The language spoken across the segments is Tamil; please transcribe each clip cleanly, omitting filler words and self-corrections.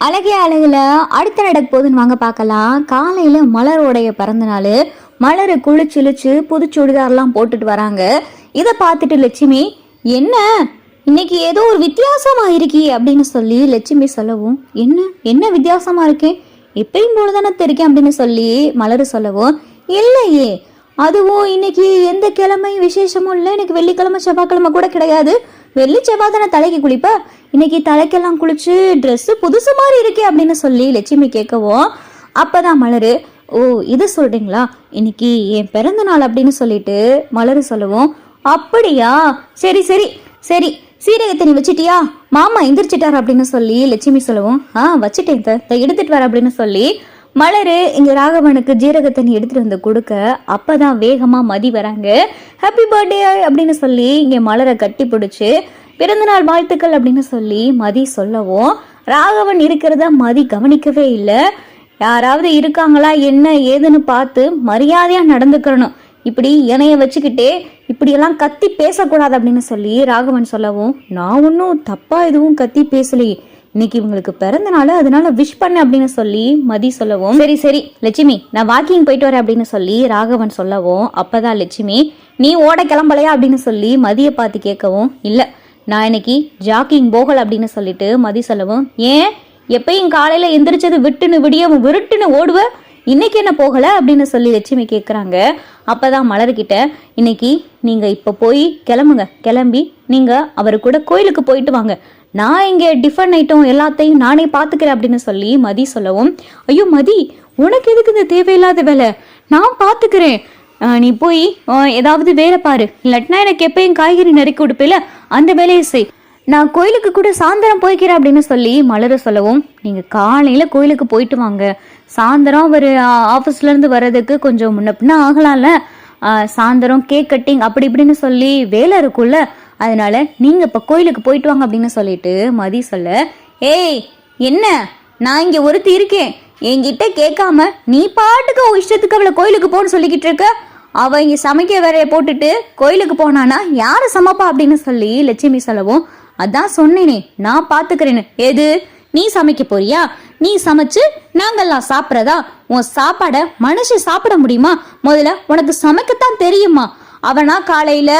அழகிய அழகுல அடுத்த நடக்க போகுதுன்னு வாங்க பார்க்கலாம். காலையில மலரோடைய பிறந்த நாள். மலர் குளிச்சுளிச்சு புது சுடிதார்லாம் போட்டுட்டு வராங்க. இதை பார்த்துட்டு லட்சுமி, என்ன இன்னைக்கு ஏதோ ஒரு வித்தியாசமா இருக்கி அப்படின்னு சொல்லி லட்சுமி சொல்லவும், என்ன என்ன வித்தியாசமா இருக்கேன், எப்பயும் போலதானே தெரியும் அப்படின்னு சொல்லி மலர் சொல்லவும், இல்லையே அதுவும் இன்னைக்கு எந்த கிழமை விசேஷமும் இல்லை, எனக்கு வெள்ளிக்கிழமை செவ்வாய்க்கிழமை கூட கிடையாது, வெள்ளி செவ்வாய் தானே தலைக்கு குளிப்ப, இன்னைக்கு தலைக்கெல்லாம் குளிச்சு ட்ரெஸ்ஸு புதுசு மாதிரி இருக்கே அப்படின்னு சொல்லி லட்சுமி கேட்கவும், அப்பதான் மலரு, ஓ இது சொல்றீங்களா, இன்னைக்கு என் பிறந்த நாள் அப்படின்னு சொல்லிட்டு மலரு சொல்லவும், அப்படியா, சரி சரி சரி, சீரக தண்ணி வச்சிட்டியா, மாமா எந்திரிச்சிட்டார் அப்படின்னு சொல்லி லட்சுமி சொல்லவும், வச்சுட்டேன் எடுத்துட்டு வர அப்படின்னு சொல்லி மலரு இங்க ராகவனுக்கு ஜீரக தண்ணி எடுத்துட்டு வந்து கொடுக்க, அப்பதான் வேகமா மதி வராங்க. ஹாப்பி பர்த்டே அப்படின்னு சொல்லி இங்க மலரை கட்டி பிடிச்சு பிறந்தநாள் வாழ்த்துக்கள் அப்படின்னு சொல்லி மதி சொல்லவும், ராகவன் இருக்கிறத மதி கவனிக்கவே இல்லை. யாராவது இருக்காங்களா என்ன ஏதுன்னு பார்த்து மரியாதையா நடந்துக்கணும், இப்படி இணைய வச்சுக்கிட்டே இப்படியெல்லாம் கத்தி பேசக்கூடாது அப்படின்னு சொல்லி ராகவன் சொல்லவும், நான் ஒன்றும் தப்பா எதுவும் கத்தி பேசலையே, இன்னைக்கு இவங்களுக்கு பிறந்த நாள் அதனால விஷ் பண்ண அப்படின்னு சொல்லி மதி சொல்லவும், சரி சரி லட்சுமி நான் வாக்கிங் போயிட்டு வரேன் அப்படின்னு சொல்லி ராகவன் சொல்லவும், அப்பதான் லட்சுமி, நீ ஓட கிளம்பலையா அப்படின்னு சொல்லி மதியை பார்த்து கேட்கவும், இல்லை நான் இன்னைக்கு ஜாக்கிங் போகல அப்படின்னு சொல்லிட்டு மதி சொல்லவும், ஏன் எப்பயும் காலையில எந்திரிச்சது விட்டுன்னு விடியவும் விருட்டுன்னு ஓடுவ, இன்னைக்கு என்ன போகல அப்படின்னு சொல்லி லட்சுமி கேட்குறாங்க. அப்பதான் மலர்கிட்ட, இன்னைக்கு நீங்க இப்ப போய் கிளம்புங்க, கிளம்பி நீங்க அவரு கூட கோயிலுக்கு போயிட்டு வாங்க, நான் இங்கே டிஃபன் ஐட்டம் எல்லாத்தையும் நானே பார்த்துக்கிறேன் அப்படின்னு சொல்லி மதி சொல்லவும், ஐயோ மதி உனக்கு எதுக்கு இந்த தேவையில்லாத வேலை, நான் பார்த்துக்கிறேன், நீ போய் ஏதாவது வேலை பாரு, இல்லாட்டினா எனக்கு எப்பயும் காய்கறி நறுக்கி கொடுப்பில அந்த வேலையை செய், நான் கோயிலுக்கு கூட சாயந்தரம் போய்க்கிறேன் அப்படின்னு சொல்லி மலர சொல்லவும், நீங்கள் காலையில் கோயிலுக்கு போயிட்டு வாங்க, சாயந்தரம் அவர் ஆஃபீஸ்லேருந்து வர்றதுக்கு கொஞ்சம் முன்ன பின்ன ஆகலாம்ல, சாயந்தரம் கேக் கட்டிங் அப்படி இப்படின்னு சொல்லி வேலை இருக்கும்ல, அதனால நீங்க இப்ப கோயிலுக்கு போயிட்டு வாங்க அப்படின்னு சொல்லிட்டு மதி சொல்ல, ஏய் என்ன நான் இங்க ஒருத்தி இருக்கேன், என்கிட்ட கேட்காம நீ பாட்டுக்கு இஷ்டத்துக்கு அவளை கோயிலுக்கு போன்னு சொல்லிக்கிட்டு இருக்க, அவ இங்க சமைக்க வேறைய போட்டுட்டு கோயிலுக்கு போனானா யாரு சமைப்பா அப்படின்னு சொல்லி லட்சுமி சொல்லவும், அதான் சொன்னேனே நான் பாத்துக்கிறேன்னு, எது நீ சமைக்க போறியா, நீ சமைச்சு நாங்கெல்லாம் சாப்பிட்றதா, உன் சாப்பாட மனுஷன் சாப்பிட முடியுமா, முதல்ல உனக்கு சமைக்கத்தான் தெரியுமா, அவனா காலையில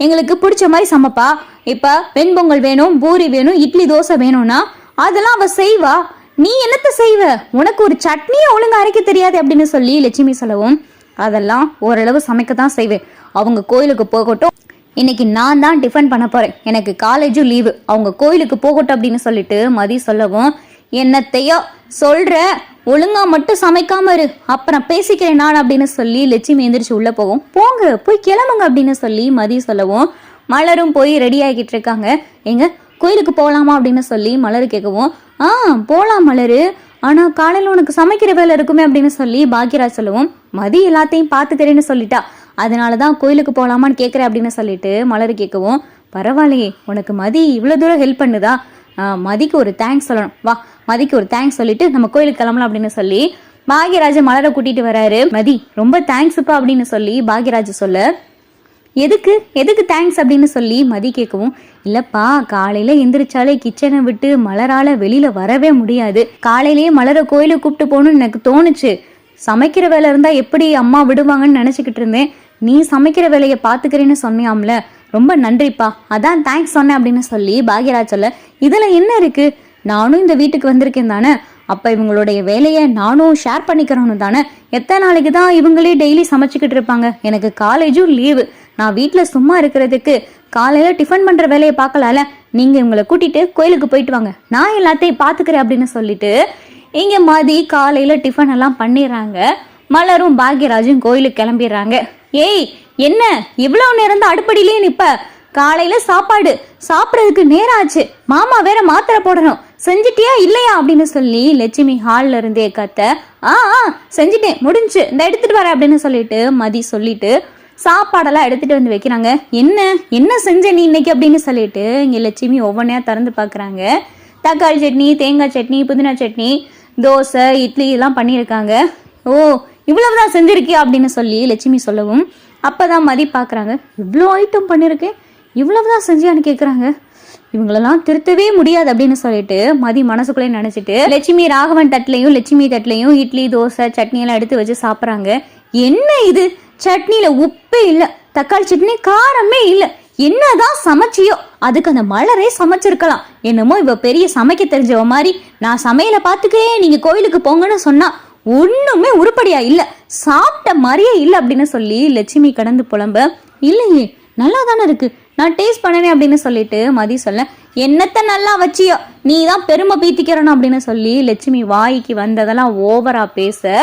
எங்களுக்கு பிடிச்ச மாதிரி சமைப்பா, இப்ப வெண்பொங்கல் வேணும் பூரி வேணும் இட்லி தோசை வேணும்னா அதெல்லாம் அவ செய்வா, நீ என்னத்த செய்வ, உனக்கு ஒரு சட்னியை ஒழுங்கா அரைக்க தெரியாது அப்படின்னு சொல்லி லட்சுமி சொல்லவும், அதெல்லாம் ஓரளவு சமைக்கத்தான் செய்வேன், அவங்க கோயிலுக்கு போகட்டும், இன்னைக்கு நான் தான் டிஃபன் பண்ண போறேன், எனக்கு காலேஜும் லீவு, அவங்க கோயிலுக்கு போகட்டும் அப்படின்னு சொல்லிட்டு மதி சொல்லவும், என்னத்தையோ சொல்ற, ஒழுங்கா மட்டும் சமைக்காம இரு, அப்புறம் பேசிக்கிறேன் நான் அப்படின்னு சொல்லி லட்சுமி எந்திரிச்சு உள்ள போகும், போங்க போய் கிளம்புங்க அப்படின்னு சொல்லி மதி சொல்லவும், மலரும் போய் ரெடி ஆகிட்டு இருக்காங்க. எங்க கோயிலுக்கு போகலாமா அப்படின்னு சொல்லி மலரு கேட்கவும், போலாம் மலரு, ஆனா காலையில உனக்கு சமைக்கிற வேலை இருக்குமே அப்படின்னு சொல்லி பாக்யராஜ் சொல்லவும், மதி எல்லாத்தையும் பாத்துக்கிறேன்னு சொல்லிட்டா, அதனாலதான் கோயிலுக்கு போகலாமான்னு கேட்குறேன் அப்படின்னு சொல்லிட்டு மலரு கேட்கவும், பரவாயில்லையே உனக்கு மதி இவ்வளவு தூரம் ஹெல்ப் பண்ணுதா, மதிக்கு ஒரு தேங்க்ஸ் சொல்லணும், வா மதிக்கு ஒரு தேங்க்ஸ் சொல்லிட்டு நம்ம கோயிலுக்கு கிளம்பலாம் அப்படின்னு சொல்லி பாக்யராஜ மலரை கூட்டிட்டு வராரு. மதி ரொம்ப தேங்க்ஸ்ப்பா அப்படின்னு சொல்லி பாக்யராஜ் சொல்ல, எதுக்கு எதுக்கு தேங்க்ஸ் அப்படின்னு சொல்லி மதி கேட்கவும், இல்லப்பா காலையில எந்திரிச்சாலே கிச்சனை விட்டு மலரால வெளியில வரவே முடியாது, காலையிலேயே மலரை கோயிலுக்கு கூப்பிட்டு போகணும்னு எனக்கு தோணுச்சு, சமைக்கிற வேலை இருந்தா எப்படி அம்மா விடுவாங்கன்னு நினைச்சுக்கிட்டு இருந்தேன், நீ சமைக்கிற வேலையை பாத்துக்கிறேன்னு சொன்னியாம்ல, ரொம்ப நன்றிப்பா, அதான் தேங்க்ஸ் சொன்னேன் அப்படின்னு சொல்லி பாக்யராஜ் சொல்ல, இதுல என்ன இருக்கு, நானும் இந்த வீட்டுக்கு வந்திருக்கேன் தானே, அப்ப இவங்களுடைய வேலையை நானும் ஷேர் பண்ணிக்கிறோன்னு தானே, எத்தனை நாளைக்கு தான் இவங்களே டெய்லி சமைச்சுக்கிட்டு இருப்பாங்க, எனக்கு காலேஜும் லீவு, நான் வீட்டுல சும்மா இருக்கிறதுக்கு காலையில டிஃபன் பண்ற வேலையை பார்க்கலாம்ல, நீங்க இவங்களை கூட்டிட்டு கோயிலுக்கு போயிட்டு வாங்க, நான் எல்லாத்தையும் பாத்துக்கிறேன் அப்படின்னு சொல்லிட்டு இங்க மதி காலையில டிஃபன் எல்லாம் பண்ணிடுறாங்க. மலரும் பாக்யராஜும் கோயிலுக்கு கிளம்பிடுறாங்க. ஏய் என்ன இவ்வளவு நேரம் தான் அடுப்படியிலேயே நிப்ப, காலையில சாப்பாடு சாப்பிடறதுக்கு நேரம் ஆச்சு, மாமா வேற மாத்திரை போடணும், செஞ்சிட்டியா இல்லையா அப்படின்னு சொல்லி லட்சுமி ஹால்ல இருந்தே கத்த, செஞ்சிட்டேன் முடிஞ்சு இந்த எடுத்துட்டு வர அப்படின்னு சொல்லிட்டு மதி சொல்லிட்டு சாப்பாடெல்லாம் எடுத்துட்டு வந்து வைக்கிறாங்க. என்ன என்ன செஞ்ச நீ இன்னைக்கு அப்படின்னு சொல்லிட்டு இங்க லட்சுமி ஒவ்வொன்றையா திறந்து பாக்குறாங்க. தக்காளி சட்னி, தேங்காய் சட்னி, புதினா சட்னி, தோசை, இட்லி எல்லாம் பண்ணியிருக்காங்க. ஓ இவ்வளவுதான் செஞ்சிருக்கியா அப்படின்னு சொல்லி லட்சுமி சொல்லவும், அப்பதான் மதி பாக்குறாங்க, இவ்வளோ ஐட்டம் பண்ணியிருக்கேன், இவ்வளவுதான் செஞ்சியான்னு கேட்குறாங்க. இவங்களெல்லாம் திருத்தவே முடியாது அப்படின்னு சொல்லிட்டு மதி மனசுக்குள்ளே நினைச்சிட்டு லட்சுமி ராகவன் தட்டுலையும் லட்சுமி தட்டுலையும் இட்லி தோசை சட்னி எல்லாம் எடுத்து வச்சு சாப்பிட்றாங்க. என்ன இது, சட்னியில உப்பே இல்ல, தக்காளி சட்னி காரமே இல்ல, என்னதான் சமைச்சியோ அதுக்கு அந்த மலரே சமைச்சிருக்கலாம். என்னமோ இவ பெரிய சமைக்க தெரிஞ்சவ மாதிரி நான் சமையலை பார்த்துக்கே நீங்க கோயிலுக்கு போங்கன்னு சொன்னா ஒண்ணுமே உருப்படியா இல்ல, சாப்பிட்ட மாதிரியே இல்ல அப்படின்னு சொல்லி லட்சுமி கடந்து புலம்ப. இல்லையே நல்லா தானே இருக்கு, நான் டேஸ்ட் பண்ணனே அப்படின்னு சொல்லிட்டு மதி சொல்ல, என்னத்த நல்லா வச்சியோ நீ தான் பெருமை பீத்திக்கிறணும் அப்படின்னு சொல்லி லட்சுமி வாய்க்கு வந்ததெல்லாம் ஓவரா பேச.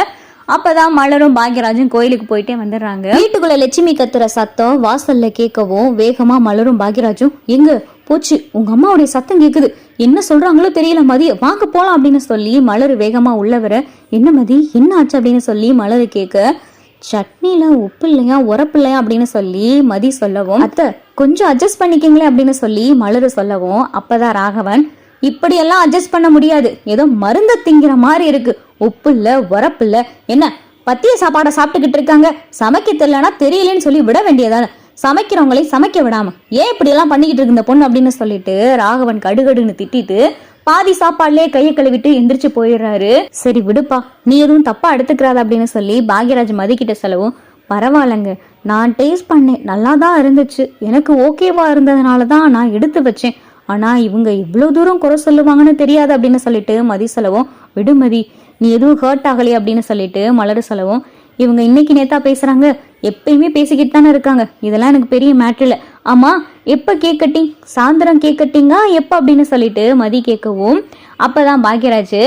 அப்பதான் மலரும் பாக்யராஜும் கோயிலுக்கு போயிட்டே வந்துடுறாங்க. வீட்டுக்குள்ள லட்சுமி கத்துற சத்தம் வாசல்ல கேட்கவும் வேகமா மலரும் பாக்யராஜும், எங்க போச்சு உங்க அம்மாவுடைய சத்தம் கேக்குது, என்ன சொல்றாங்களோ தெரியல மதி, வாங்க போலாம் அப்படின்னு சொல்லி மலரு வேகமா உள்ள வர, என்ன மதி என்ன ஆச்சு அப்படின்னு சொல்லி மலரு கேட்க, சட்னில உப்பு இல்லையா உரப்பு இல்லையா அப்படின்னு சொல்லி மதி சொல்லவும், அத்தை கொஞ்சம் அட்ஜஸ்ட் பண்ணிக்கங்களே அப்படின்னு சொல்லி மலரு சொல்லவும், அப்பதான் ராகவன், இப்படியெல்லாம் அட்ஜஸ்ட் பண்ண முடியாது, ஏதோ மருந்த திங்கிற மாதிரி இருக்கு, உப்பு இல்ல உரப்பு இல்ல, என்ன பத்திய சாப்பாடை சாப்பிட்டுக்கிட்டு இருக்காங்க, சமைக்க தெரியலன்னா தெரியலன்னு சொல்லி விட வேண்டியதானே, சமைக்கிறவங்களை சமைக்க விடாம ஏன் இப்படி எல்லாம் பண்ணிக்கிட்டு இருக்கு இந்த பொண்ணு அப்படின்னு சொல்லிட்டு ராகவன் கடுகடுன்னு திட்டிட்டு பாதி சாப்பாடுலயே கையை கழுவிட்டு எந்திரிச்சு போயிடுறாரு. சரி விடுப்பா, நீ எதுவும் தப்பா எடுத்துக்கிறாத அப்படின்னு சொல்லி பாக்யராஜ் மதிக்கிட்ட செலவும், பரவாயில்லங்க நான் டேஸ்ட் பண்ணேன் நல்லா தான் இருந்துச்சு, எனக்கு ஓகேவா இருந்ததுனால தான் நான் எடுத்து வச்சேன், ஆனா இவங்க இவ்வளவு தூரம் குறை சொல்லுவாங்கன்னு தெரியாது அப்படின்னு சொல்லிட்டு மதி செலவும், விடுமதி நீ எதுவும் ஹர்ட் ஆகலையே அப்படின்னு சொல்லிட்டு மலரு செலவும், இவங்க இன்னைக்கு நேத்தா பேசுறாங்க, எப்பயுமே பேசிக்கிட்டு தானே இருக்காங்க, இதெல்லாம் எனக்கு பெரிய மேட்ரு இல்லை, ஆமா எப்ப கேக் கட்டிங், சாயந்தரம் கேக் கட்டிங்க எப்ப அப்படின்னு சொல்லிட்டு மதி கேட்கவும், அப்பதான் பாக்யராஜ்,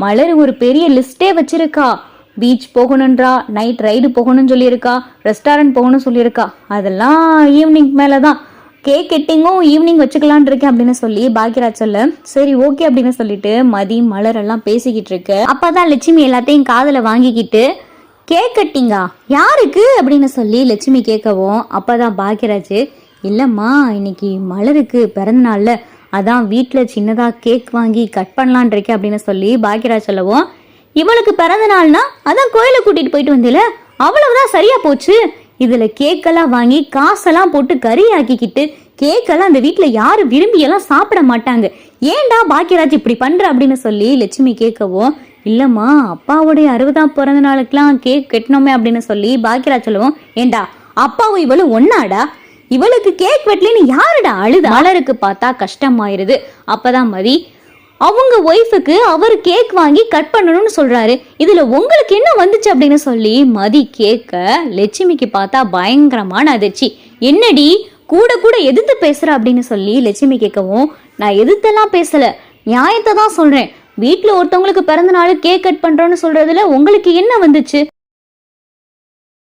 மலர் ஒரு பெரிய லிஸ்டே வச்சிருக்கா, பீச் போகணுன்றா, நைட் ரைடு போகணும்னு சொல்லியிருக்கா, ரெஸ்டாரண்ட் போகணும்னு சொல்லியிருக்கா, அதெல்லாம் ஈவினிங் மேலதான், கேக் கட்டிங்கும் ஈவினிங் வச்சுக்கலான் இருக்கேன் அப்படின்னு சொல்லி பாக்யராஜ் சொல்ல, சரி ஓகே அப்படின்னு சொல்லிட்டு மதி மலர் எல்லாம் பேசிக்கிட்டு இருக்கு. அப்பதான் லட்சுமி எல்லாத்தையும் காதுல வாங்கிக்கிட்டு, கேக் கட்டிங்கா யாருக்கு அப்படின்னு சொல்லி லட்சுமி கேட்கவும், அப்பதான் பாக்யராஜ், இல்லம்மா இன்னைக்கு மலருக்கு பிறந்த நாள்ல அதான் வீட்டுல சின்னதா கேக் வாங்கி கட் பண்ணலான் இருக்கேன் அப்படின்னு சொல்லி பாக்யராஜ் சொல்லவும், இவளுக்கு பிறந்த நாள்னா அதான் கோயிலை கூட்டிட்டு போயிட்டு வந்தில, அவ்வளவுதான் சரியா போச்சு, இதுல கேக்கெல்லாம் வாங்கி காசெல்லாம் போட்டு கறி ஆக்கிக்கிட்டு கேக்கெல்லாம் அந்த வீட்டுல யாரும் விரும்பி எல்லாம் சாப்பிட மாட்டாங்க, ஏன்டா பாக்யராஜ் இப்படி பண்ற அப்படின்னு சொல்லி லட்சுமி கேட்கவும், இல்லம்மா அப்பாவுடைய 60ஆம் பிறந்த நாளுக்கெல்லாம் கேக் கட்டணுமே அப்படின்னு சொல்லி பாக்யராஜ் சொல்லவும், ஏண்டா அப்பாவும் இவளும் ஒன்னாடா, இவளுக்கு கேக் வெட்டலன்னு யாருடா அழுது. மலருக்கு பார்த்தா கஷ்டமாயிருது. அப்பதான் மதி, அவங்க ஒய்ஃபுக்கு அவர் கேக் வாங்கி கட் பண்ணணும்னு சொல்றாரு, இதுல உங்களுக்கு என்ன வந்துச்சு அப்படின்னு சொல்லி மதி கேட்க, லட்சுமிக்கு பார்த்தா பயங்கரமான அதிர்ச்சி, என்னடி கூட கூட எதிர்த்து பேசுற அப்படின்னு சொல்லி லட்சுமி கேட்கவும், நான் எதிர்த்தெல்லாம் பேசல, நியாயத்தை தான் சொல்றேன், வீட்டுல ஒருத்தவங்களுக்கு பிறந்த நாள் கேக் கட் பண்றோம்னு சொல்றதுல உங்களுக்கு என்ன வந்துச்சு,